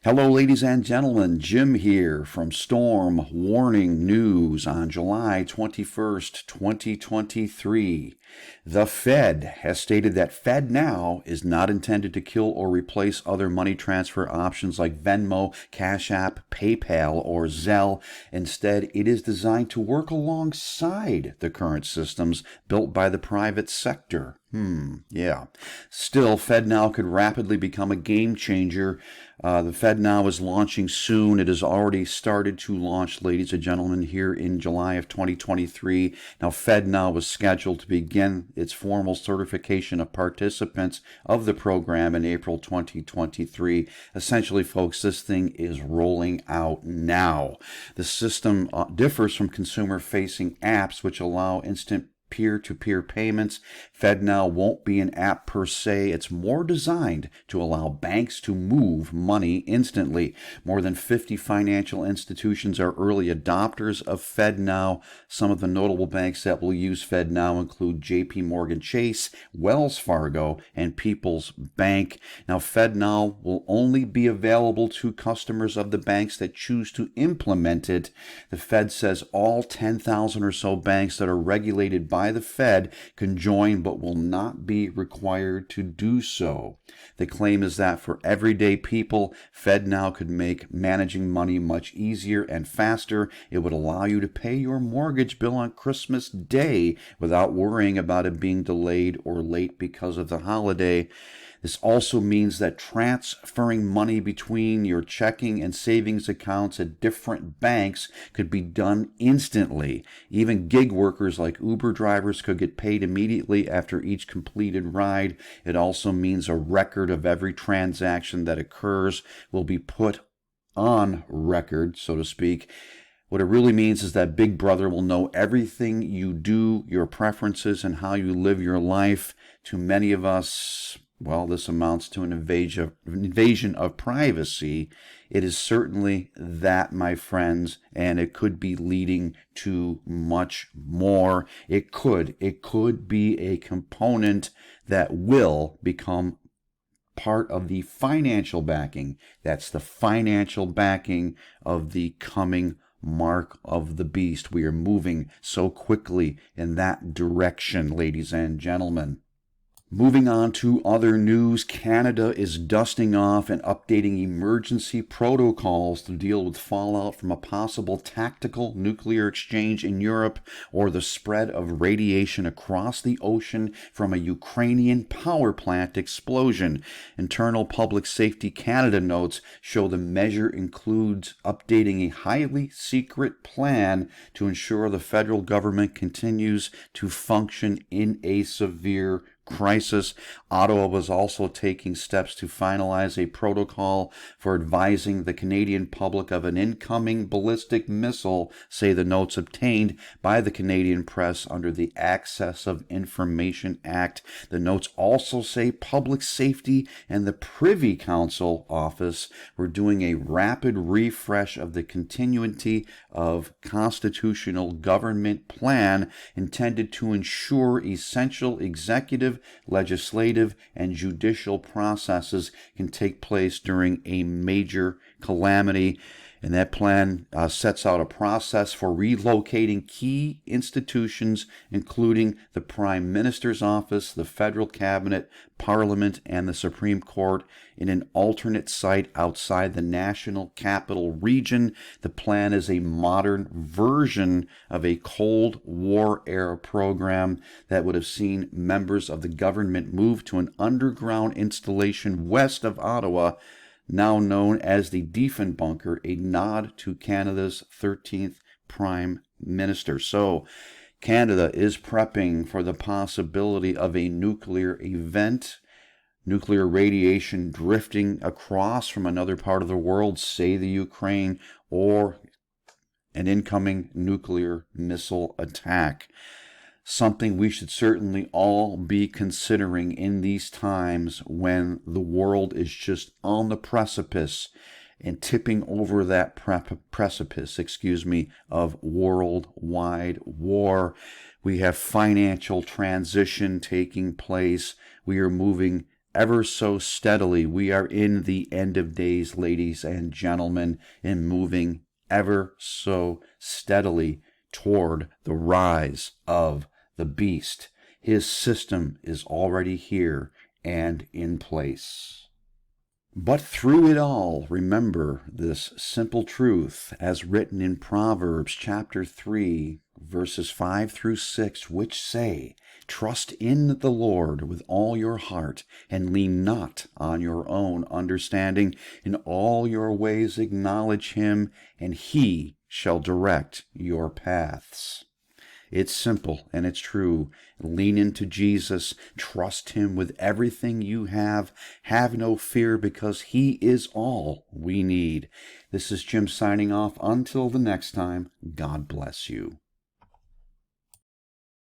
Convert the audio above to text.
Hello, ladies and gentlemen. Jim here from Storm Warning News on July 21st, 2023. The Fed has stated that FedNow is not intended to kill or replace other money transfer options like Venmo, Cash App, PayPal, or Zelle. Instead, it is designed to work alongside the current systems built by the private sector. Yeah. Still, FedNow could rapidly become a game changer. The FedNow is launching soon. It has already started to launch, ladies and gentlemen, here in July of 2023. Now, FedNow was scheduled to begin its formal certification of participants of the program in April 2023. Essentially, folks, this thing is rolling out now. The system differs from consumer-facing apps, which allow instant peer-to-peer payments. FedNow won't be an app per se. It's more designed to allow banks to move money instantly. More than 50 financial institutions are early adopters of FedNow. Some of the notable banks that will use FedNow include JP Morgan Chase, Wells Fargo, and People's Bank. Now, FedNow will only be available to customers of the banks that choose to implement it. The Fed says all 10,000 or so banks that are regulated by the Fed can join but will not be required to do so. The claim is that for everyday people, FedNow could make managing money much easier and faster. It would allow you to pay your mortgage bill on Christmas Day without worrying about it being delayed or late because of the holiday. This also means that transferring money between your checking and savings accounts at different banks could be done instantly. Even gig workers like Uber drivers could get paid immediately after each completed ride. It also means a record of every transaction that occurs will be put on record, so to speak. What it really means is that Big Brother will know everything you do, your preferences, and how you live your life. To many of us, well, this amounts to an invasion of privacy. It is certainly that, my friends, and it could be leading to much more. It could be a component that will become part of the financial backing. That's the financial backing of the coming mark of the beast. We are moving so quickly in that direction, ladies and gentlemen. Moving on to other news, Canada is dusting off and updating emergency protocols to deal with fallout from a possible tactical nuclear exchange in Europe or the spread of radiation across the ocean from a Ukrainian power plant explosion. Internal Public Safety Canada notes show the measure includes updating a highly secret plan to ensure the federal government continues to function in a severe crisis. Ottawa was also taking steps to finalize a protocol for advising the Canadian public of an incoming ballistic missile, say the notes obtained by the Canadian press under the Access of Information Act. The notes also say Public Safety and the Privy Council office were doing a rapid refresh of the continuity of constitutional government plan intended to ensure essential executive, legislative, and judicial processes can take place during a major calamity. And that plan sets out a process for relocating key institutions, including the Prime Minister's office, the federal cabinet, Parliament, and the Supreme Court, in an alternate site outside the national capital region. The plan is a modern version of a Cold War era program that would have seen members of the government move to an underground installation west of Ottawa, now known as the Diefenbunker, a nod to Canada's 13th Prime Minister. So, Canada is prepping for the possibility of a nuclear event, nuclear radiation drifting across from another part of the world, say the Ukraine, or an incoming nuclear missile attack. Something we should certainly all be considering in these times when the world is just on the precipice and tipping over that precipice, of worldwide war. We have financial transition taking place. We are moving ever so steadily. We are in the end of days, ladies and gentlemen, and moving ever so steadily toward the rise of the beast. His system is already here and in place. But through it all, remember this simple truth as written in Proverbs chapter 3, verses 5 through 6, which say, "Trust in the Lord with all your heart, and lean not on your own understanding. In all your ways acknowledge him, and he shall direct your paths." It's simple and it's true. Lean into Jesus. Trust him with everything you have. Have no fear because he is all we need. This is Jim signing off. Until the next time, God bless you.